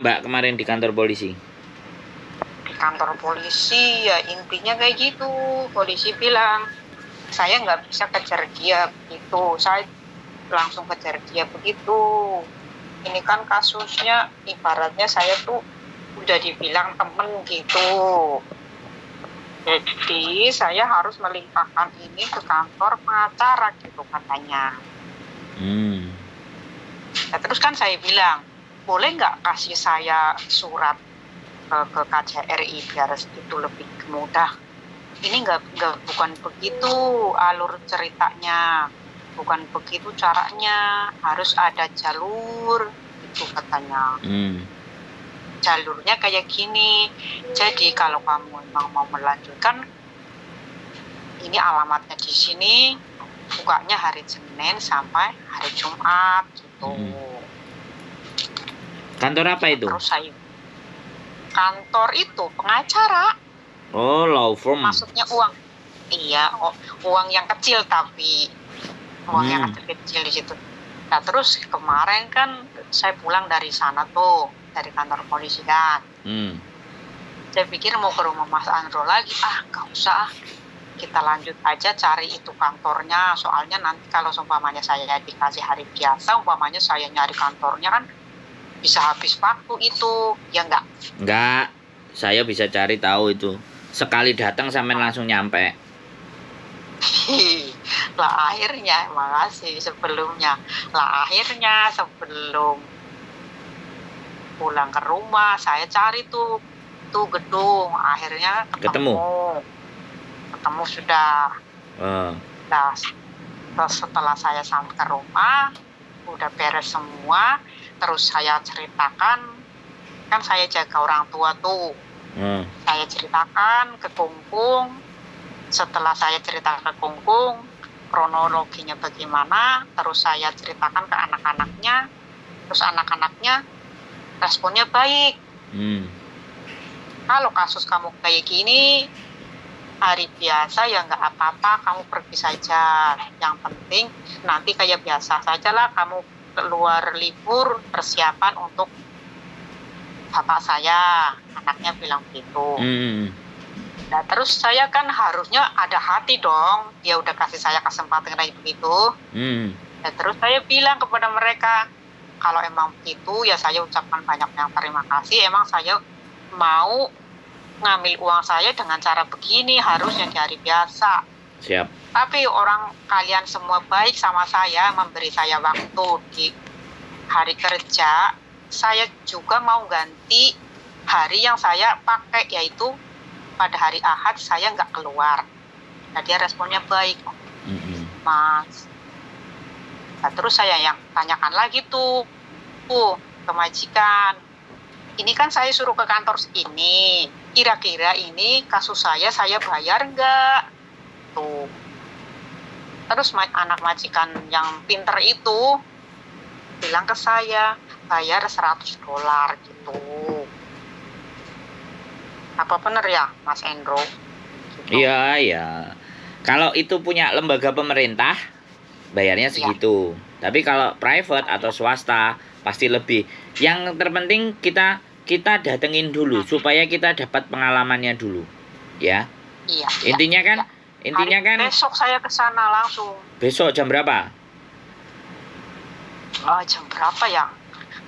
Mbak kemarin di kantor polisi? Di kantor polisi ya intinya kayak gitu. Polisi bilang saya nggak bisa kejar dia begitu. Saya langsung kejar dia begitu. Ini kan kasusnya ibaratnya saya tuh udah dibilang temen gitu. Jadi saya harus melimpahkan ini ke kantor pengacara gitu katanya. Nah, terus kan saya bilang, boleh nggak kasih saya surat ke KJRI biar itu lebih mudah. Ini bukan begitu alur ceritanya, bukan begitu caranya, harus ada jalur itu katanya. Jalurnya kayak gini. Jadi kalau kamu memang mau melanjutkan, ini alamatnya di sini, bukanya hari Senin sampai hari Jumat gitu. Kantor apa itu? Terus saya kantor itu pengacara. Oh, law firm. Maksudnya uang. Iya, uang yang kecil tapi uang yang kecil di situ. Nah, terus kemarin kan saya pulang dari sana tuh, dari kantor polisi kan. Saya pikir mau ke rumah Mas Andro lagi, nggak usah, kita lanjut aja cari itu kantornya. Soalnya nanti kalau umpamanya saya dikasih hari biasa, umpamanya saya nyari kantornya kan bisa habis waktu itu, ya enggak? Enggak, saya bisa cari tahu itu. Sekali datang sampai langsung nyampe. Lah akhirnya, makasih sebelumnya. Lah akhirnya sebelum pulang ke rumah, saya cari tuh gedung. Akhirnya ketemu sudah. Nah, setelah saya sampai ke rumah, udah beres semua. Terus saya ceritakan, kan saya jaga orang tua tuh. Saya ceritakan ke Kungkung. Setelah saya ceritakan ke Kungkung, kronologinya bagaimana, terus saya ceritakan ke anak-anaknya. Terus anak-anaknya responnya baik. Kalau kasus kamu kayak gini, hari biasa ya nggak apa-apa, kamu pergi saja. Yang penting nanti kayak biasa saja lah, kamu keluar libur persiapan untuk bapak saya. Anaknya bilang begitu. Nah, terus saya kan harusnya ada hati dong, dia udah kasih saya kesempatan kayak begitu. Nah, terus saya bilang kepada mereka, kalau emang begitu ya saya ucapkan banyak terima kasih. Emang saya mau ngambil uang saya dengan cara begini, harusnya di hari biasa. Siap. Tapi orang kalian semua baik sama saya, memberi saya waktu di hari kerja. Saya juga mau ganti hari yang saya pakai, yaitu pada hari Ahad saya nggak keluar. Nah, dia responnya baik, Mas. Nah, terus saya yang tanyakan lagi tuh ke majikan. Ini kan saya suruh ke kantor ini. Kira-kira ini kasus saya bayar nggak? Tuh. Terus anak majikan yang pinter itu bilang ke saya, bayar $100 gitu. Apa benar ya, Mas Endro? Gitu. Iya, iya. Kalau itu punya lembaga pemerintah, bayarnya segitu. Tapi kalau private atau swasta, pasti lebih. Yang terpenting kita datengin dulu supaya kita dapat pengalamannya dulu, ya. Iya. Intinya kan, besok saya ke sana langsung. Besok jam berapa? Jam berapa ya?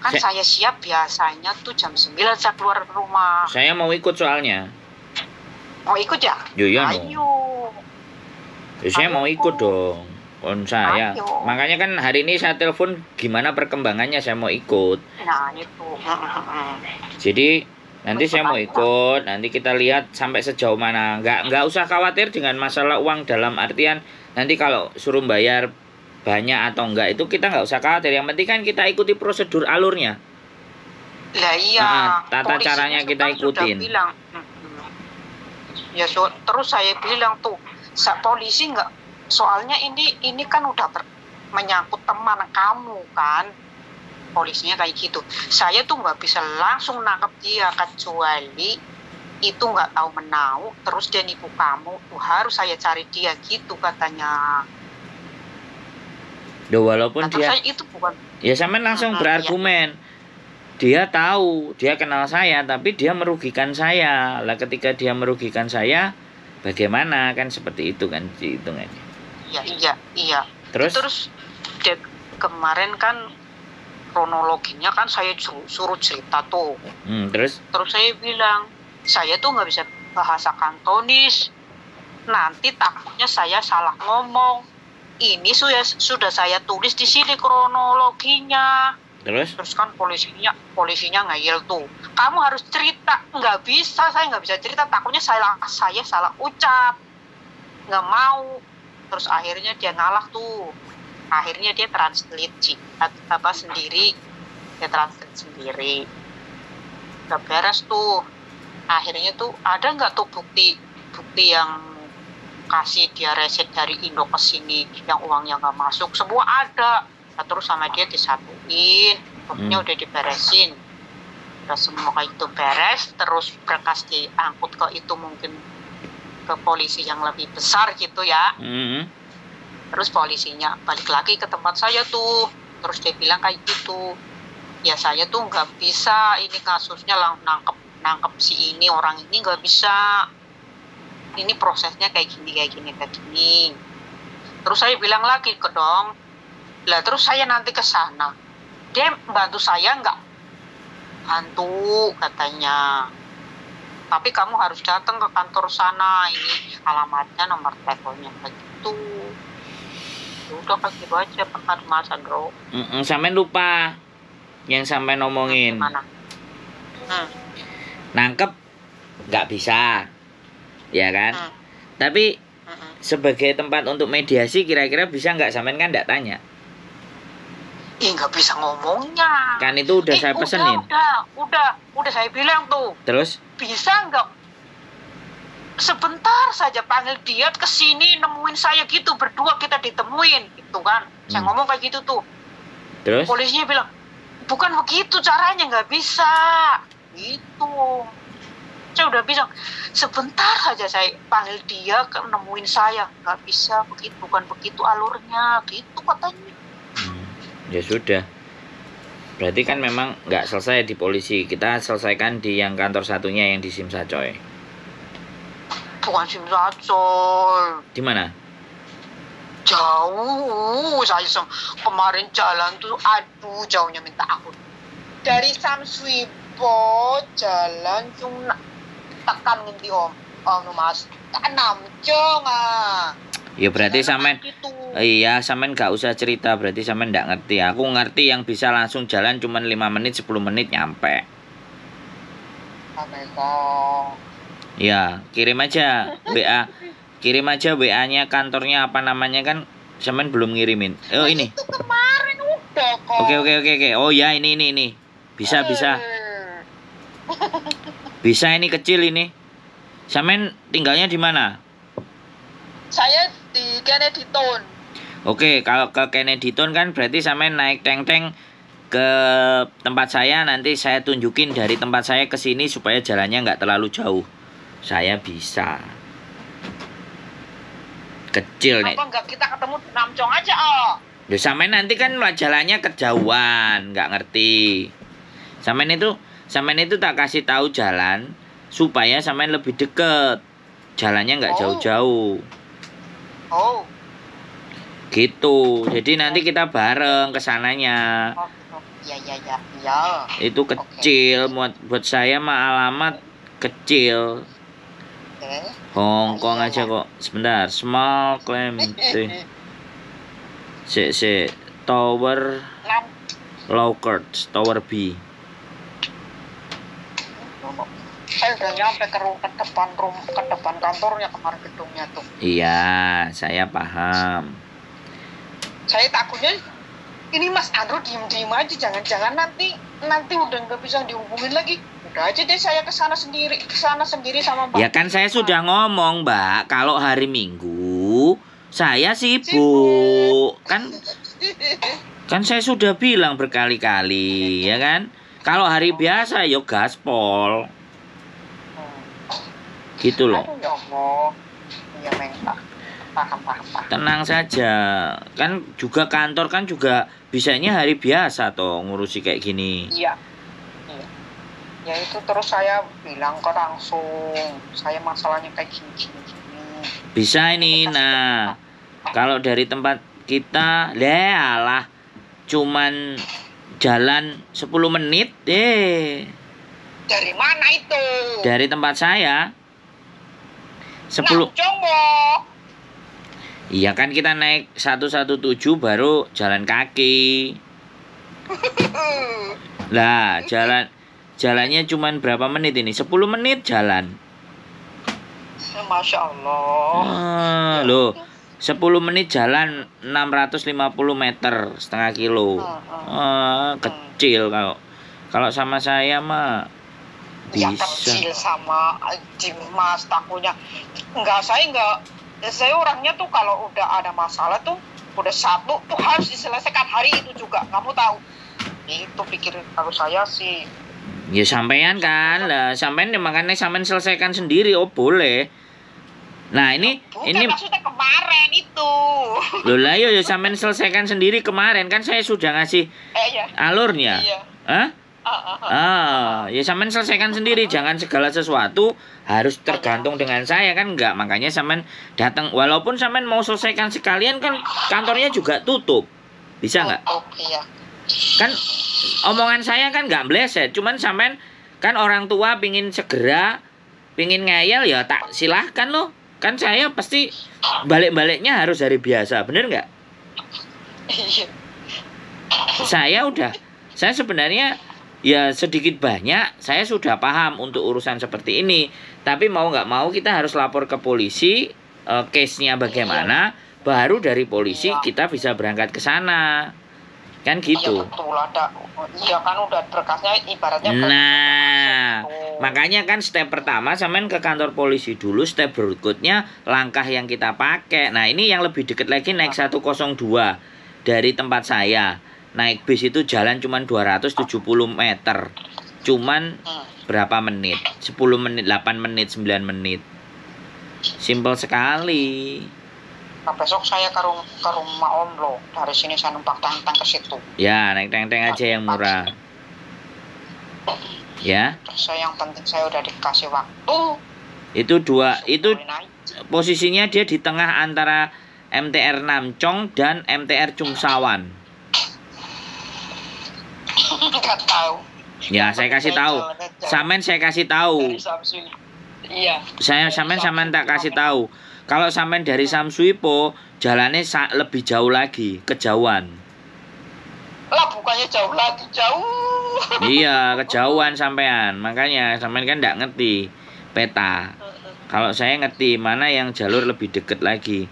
Kan saya siap biasanya tuh jam 9 saya keluar rumah. Saya mau ikut soalnya. Mau ikut ya? Ayo. Saya mau ikut dong. Saya. Makanya kan hari ini saya telepon gimana perkembangannya, saya mau ikut. Nah, itu. Jadi nanti saya mau ikut, nanti kita lihat sampai sejauh mana. Nggak usah khawatir dengan masalah uang, dalam artian nanti kalau suruh bayar banyak atau enggak itu kita nggak usah khawatir. Yang penting kan kita ikuti prosedur alurnya. Lah iya. Tata caranya kita ikutin. Bilang, ya terus saya bilang tuh, polisi nggak. Soalnya ini kan udah menyangkut teman kamu kan, polisinya kayak gitu. Saya tuh nggak bisa langsung nangkep dia, kecuali itu nggak tahu menau, terus dia nipu kamu, tuh harus saya cari dia gitu katanya. Walaupun dia saya itu bukan. Ya sama langsung berargumen. dia tahu, dia kenal saya, tapi dia merugikan saya. Lah ketika dia merugikan saya, bagaimana, kan seperti itu kan hitungannya. Iya. Terus dia kemarin kan kronologinya kan saya suruh cerita tuh. Terus saya bilang, saya tuh nggak bisa bahasa Kantonis. Nanti takutnya saya salah ngomong. Ini sudah saya tulis di sini kronologinya. Terus kan polisinya ngeyel tuh. Kamu harus cerita. Nggak bisa, saya nggak bisa cerita. Takutnya saya salah ucap. Nggak mau. Terus akhirnya dia ngalah tuh. Akhirnya dia translate sendiri. Dia translate sendiri. Udah beres tuh. Akhirnya tuh ada nggak tuh bukti yang kasih dia reset dari Indo ke sini yang uangnya nggak masuk, semua ada. Nah, terus sama dia disatuin, buktinya udah diberesin, udah semua kayak itu beres. Terus berkas diangkut ke itu mungkin ke polisi yang lebih besar gitu ya. Terus polisinya balik lagi ke tempat saya tuh, terus dia bilang kayak gitu, ya saya tuh nggak bisa, ini kasusnya nangkep si ini, orang ini nggak bisa, ini prosesnya kayak gini. Terus saya bilang lagi ke dong, lah terus saya nanti ke sana, dia bantu saya nggak? Bantu katanya, tapi kamu harus datang ke kantor sana, ini alamatnya, nomor teleponnya, begitu. Udah kayak gitu aja Pak Mas Andro. Sampai lupa yang sampai ngomongin. Gimana? Nangkep nggak bisa, ya kan? Tapi sebagai tempat untuk mediasi, kira-kira bisa nggak? Sampean kan nggak tanya. Nggak bisa ngomongnya. Kan itu udah saya pesenin. Udah saya bilang tuh. Terus? Bisa nggak? Sebentar saja panggil dia ke sini, nemuin saya gitu, berdua kita ditemuin, gitu kan? Saya ngomong kayak gitu tuh. Terus? Polisinya bilang, bukan begitu caranya, nggak bisa. Gitu. Saya udah bilang, sebentar saja saya panggil dia ke nemuin saya, nggak bisa begitu, bukan begitu alurnya, gitu katanya. Ya sudah, berarti kan memang nggak selesai di polisi, kita selesaikan di yang kantor satunya yang di Simsacoy. Bukan Simsacoy. Di mana? Jauh, saya kemarin jalan tuh, aduh jauhnya minta ampun. Dari Samswipo jalan cuma tekan ngendi om Mas, tekan Namjong ah. Ya berarti sampean gitu. Iya, sampean nggak usah cerita, berarti sampean nggak ngerti. Aku ngerti yang bisa langsung jalan cuma 5 menit 10 menit nyampe. Ya, kirim aja WA. Kirim aja WA-nya kantornya apa namanya, kan sampean belum ngirimin. Oh ini. Itu kemarin udah kok. Oke. Oh ya, ini. Bisa. Bisa, ini kecil ini. Sampean tinggalnya di mana? Saya di Kennedy Town. Oke, kalau ke Kennedy Town kan berarti sampean naik tank ke tempat saya, nanti saya tunjukin dari tempat saya ke sini supaya jalannya nggak terlalu jauh. Saya bisa. Kecil nih. Apa enggak kita ketemu di Namjong aja, oh? Ya sampean nanti kan jalannya kejauhan, nggak ngerti. Sampean itu tak kasih tahu jalan supaya sampean lebih deket. Jalannya nggak jauh-jauh. Oh. Gitu. Jadi nanti kita bareng ke sananya. Iya. Itu kecil, buat saya mah alamat kecil. Hongkong aja kok. Sebentar, small claim Tower Lowcourt, Tower B. Saya udah nyampe ke depan kantornya kemarin, gedungnya tuh. Iya, saya paham. Saya takutnya ini Mas Andro diem aja, jangan-jangan nanti udah nggak bisa dihubungin lagi. Udah aja deh saya kesana sendiri sama Mbak. Ya kan saya sudah ngomong, Mbak, kalau hari Minggu saya sibuk. Kan saya sudah bilang berkali-kali, ya kan? Kalau hari biasa yo gaspol. Gitu loh. Aduh ya Allah. Iya, paham. Tenang saja. Kan juga kantor kan juga bisanya hari biasa toh ngurusi kayak gini. Iya. Ya itu terus saya bilang ke langsung, saya masalahnya kayak gini. Bisa ini. Kasih Nah, kalau dari tempat kita, lah cuman jalan 10 menit deh. Dari mana itu? Dari tempat saya 10. Coba. Iya kan kita naik 117 baru jalan kaki. Lah, jalannya cuman berapa menit ini? 10 menit jalan. Masya Allah. Loh, 10 menit jalan 650 meter, setengah kilo. Kecil kalau sama saya mah Ya bisa. kecil sama Mas takutnya. Saya orangnya tuh kalau udah ada masalah tuh udah satu tuh harus diselesaikan hari itu juga. Kamu tahu? Itu pikir kalau saya sih. Ya sampean kan, lah sampean makanya sampean selesaikan sendiri, oh boleh. Nah ini Maksudnya kemarin itu. Loh lah ya sampean selesaikan sendiri kemarin kan saya sudah ngasih alurnya. Iya. Hah? Ya sampean selesaikan sendiri, jangan segala sesuatu harus tergantung dengan saya kan enggak. Makanya sampean datang, walaupun sampean mau selesaikan sekalian kan kantornya juga tutup. Bisa enggak? Iya. Kan omongan saya kan enggak meleset, cuman sampean kan orang tua pingin segera, pingin ngeyel ya tak silahkan loh. Kan saya pasti balik-baliknya harus hari biasa, bener nggak? Iya. Saya sebenarnya ya sedikit banyak saya sudah paham untuk urusan seperti ini. Tapi mau nggak mau kita harus lapor ke polisi, case-nya bagaimana, baru dari polisi kita bisa berangkat ke sana. Kan gitu. Iya betul, ada. Iya kan udah berkasnya ibaratnya. Nah, makanya kan step pertama sampean ke kantor polisi dulu, step berikutnya langkah yang kita pakai. Nah, ini yang lebih dekat lagi naik 102 dari tempat saya. Naik bis itu jalan cuman 270 meter. Cuman berapa menit? 10 menit, 8 menit, 9 menit. Simpel sekali. Nah, besok saya ke rumah Om loh. Dari sini saya numpang tang-tang ke situ. Ya, naik teng-teng aja yang murah. Ya. Terus yang penting saya udah dikasih waktu. Itu posisinya dia di tengah antara MTR Namcong dan MTR Cungsawan. Enggak tahu. Ya, saya kasih tahu. Sampean saya kasih tahu. Iya. Sampean tak kasih tahu. Kalau sampean dari Samsuipo, jalannya lebih jauh lagi, kejauhan. Lah bukannya jauh lagi, jauh. Iya, kejauhan sampean. Makanya sampean kan enggak ngerti peta. Kalau saya ngerti mana yang jalur lebih deket lagi.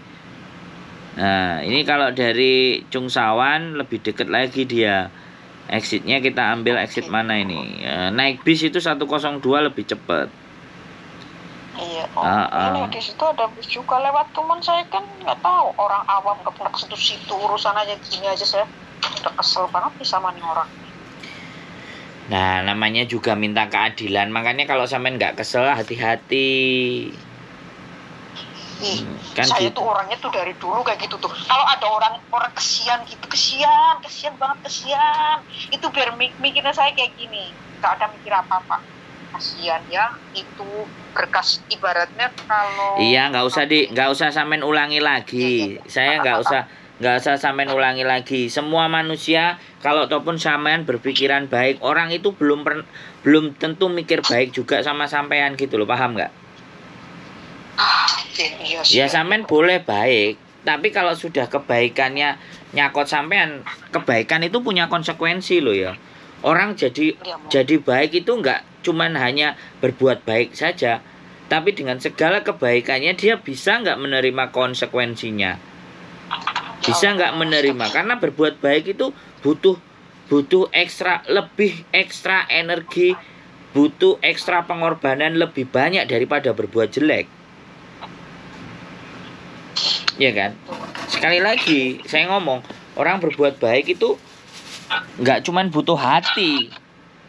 Nah, ini kalau dari Cungsawan lebih deket lagi dia. Exitnya kita ambil exit mana ini? Naik bis itu 102 lebih cepat. Iya, ini di situ ada bis juga lewat, cuman saya kan nggak tahu, orang awam nggak pernah ke situ urusan aja gini aja saya udah kesel banget nih sama nih orang. Nah, namanya juga minta keadilan, makanya kalau sampean nggak kesel hati-hati. Kan saya gitu. Tuh orangnya tuh dari dulu kayak gitu tuh. Kalau ada orang kesian gitu, kesian banget, itu biar mikirnya saya kayak gini, nggak ada mikir apa-apa. Kasihan ya, itu berkas ibaratnya kalau. Iya, nggak usah sampean ulangi lagi. Saya nggak usah sampean ulangi lagi. Semua manusia kalau ataupun sampean berpikiran baik, orang itu belum tentu mikir baik juga sama sampean gitu loh, paham nggak? Ya sampean boleh baik, tapi kalau sudah kebaikannya nyakot sampean, kebaikan itu punya konsekuensi loh ya. Orang jadi baik itu nggak cuman hanya berbuat baik saja, tapi dengan segala kebaikannya dia bisa nggak menerima konsekuensinya, bisa nggak menerima, karena berbuat baik itu butuh lebih ekstra energi, butuh ekstra pengorbanan lebih banyak daripada berbuat jelek, ya kan? Sekali lagi saya ngomong, orang berbuat baik itu nggak cuman butuh hati,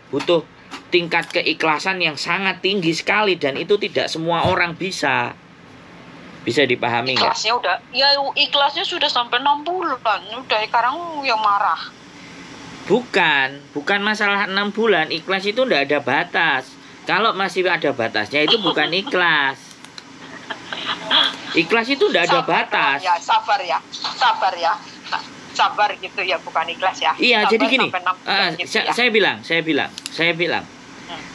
butuh tingkat keikhlasan yang sangat tinggi sekali, dan itu tidak semua orang bisa dipahami nggak? Ikhlasnya sudah sampai 6 bulan, udah sekarang yang marah. Bukan masalah 6 bulan. Ikhlas itu ndak ada batas. Kalau masih ada batasnya itu bukan ikhlas. Ikhlas itu ndak ada batas. Ya, sabar ya. Sabar ya. Sabar gitu ya, bukan ikhlas ya. Iya, sabar jadi gini. sampai 6 bulan gitu ya. Saya bilang.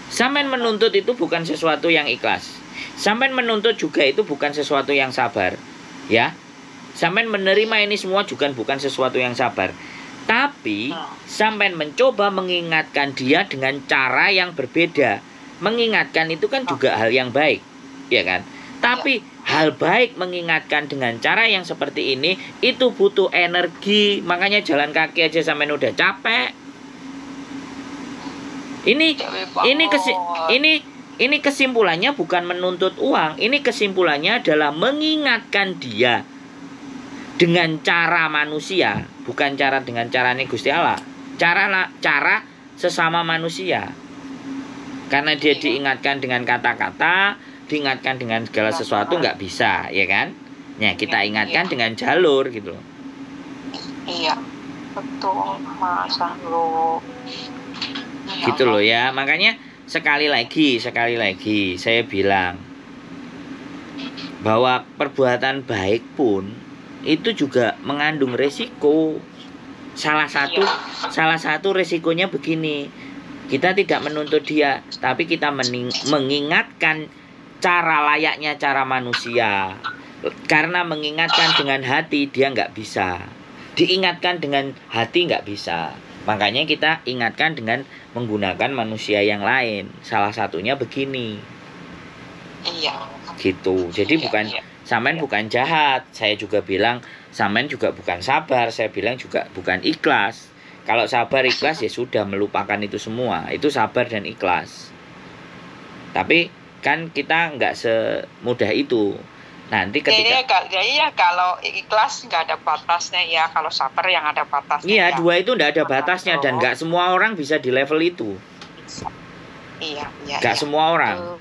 Sampean menuntut itu bukan sesuatu yang ikhlas. Sampean menuntut juga itu bukan sesuatu yang sabar. Ya. Sampean menerima ini semua juga bukan sesuatu yang sabar. Tapi sampean mencoba mengingatkan dia dengan cara yang berbeda. Mengingatkan itu kan juga hal yang baik, ya kan? Tapi hal baik mengingatkan dengan cara yang seperti ini itu butuh energi. Makanya jalan kaki aja sampean udah capek. Ini kesimpulannya bukan menuntut uang. Ini kesimpulannya adalah mengingatkan dia dengan cara manusia, bukan cara dengan caranya Gusti Allah. Cara sesama manusia. Karena dia diingatkan dengan kata-kata, diingatkan dengan segala sesuatu nggak bisa, ya kan? Ya, kita ingatkan dengan jalur gitu. Iya, betul, Mas Andro. Gitu loh ya. Makanya sekali lagi saya bilang bahwa perbuatan baik pun itu juga mengandung resiko. Salah satu resikonya begini. Kita tidak menuntut dia, tapi kita mengingatkan cara layaknya cara manusia. Karena mengingatkan dengan hati dia nggak bisa. Diingatkan dengan hati nggak bisa. Makanya kita ingatkan dengan menggunakan manusia yang lain. Salah satunya begini. Iya. Gitu. Jadi sampean bukan jahat. Saya juga bilang sampean juga bukan sabar. Saya bilang juga bukan ikhlas. Kalau sabar ikhlas ya sudah melupakan itu semua. Itu sabar dan ikhlas. Tapi kan kita nggak semudah itu. Nanti ketika kalau ikhlas nggak ada batasnya ya. Kalau sabar yang ada batasnya. Iya, ya. dua itu nggak ada batasnya dan nggak semua orang bisa di level itu. Iya. Nggak semua orang.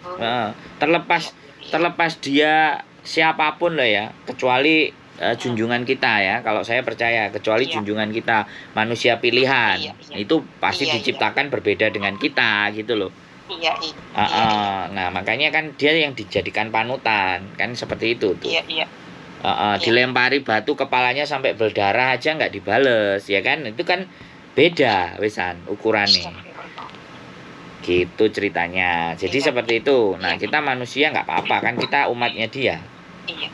Terlepas dia siapapun lah ya, kecuali junjungan kita ya. Kalau saya percaya kecuali junjungan kita manusia pilihan. Itu pasti diciptakan berbeda dengan kita gitu loh. Iya. Nah, makanya kan dia yang dijadikan panutan, kan seperti itu tuh. Iya. Dilempari batu kepalanya sampai berdarah aja nggak dibales, ya kan? Itu kan beda wesan ukurannya. Gitu ceritanya. Jadi seperti itu. Nah, kita manusia nggak apa-apa kan, kita umatnya dia. Iya.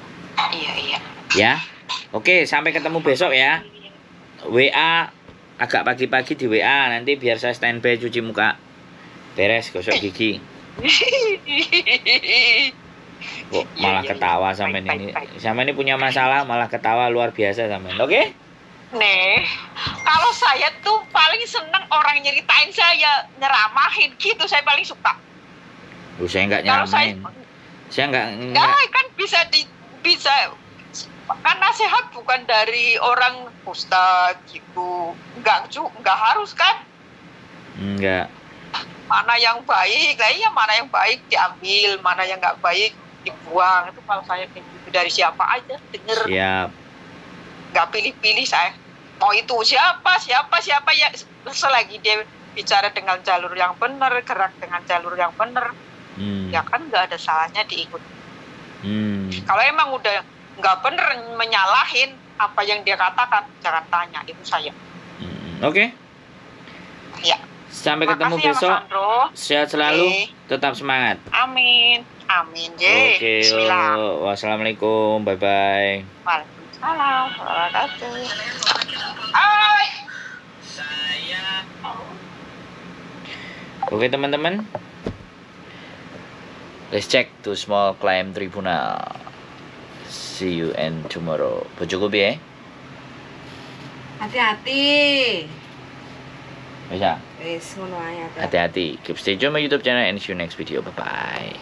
Ya. Oke, sampai ketemu besok ya. WA agak pagi-pagi di WA, nanti biar saya standby cuci muka. Beres gosok gigi. Kok malah ketawa sampean ini. Sampean ini punya masalah malah ketawa luar biasa sampean. Oke? Nih, kalau saya tuh paling seneng orang nyeritain saya, nyeramahin gitu, saya paling suka. Saya nggak nyeramahin. Saya nggak. Kan bisa kan nasihat bukan dari orang ustadz gitu. Enggak harus kan? Enggak. Mana yang baik, mana yang baik diambil, mana yang nggak baik dibuang. Itu kalau saya kayak gitu, dari siapa aja denger. Siap. Nggak pilih-pilih saya. Mau itu siapa ya, selagi dia bicara dengan jalur yang benar, gerak dengan jalur yang benar, ya kan nggak ada salahnya diikut. Kalau emang udah nggak bener menyalahin apa yang dia katakan, jangan tanya, itu saya. Oke. Ya. Sampai ketemu besok. Sehat selalu, tetap semangat. Amin. Oke. Bismillah. Wassalamualaikum. Bye bye. Waalaikumsalam warahmatullahi wabarakatuh. Oke teman-teman. Let's check to small claim tribunal. See you and tomorrow. Bojoku piye? Hati-hati. Bisa. Wis ngono ae. Hati-hati. Keep stay tune my YouTube channel and see you next video. Bye bye.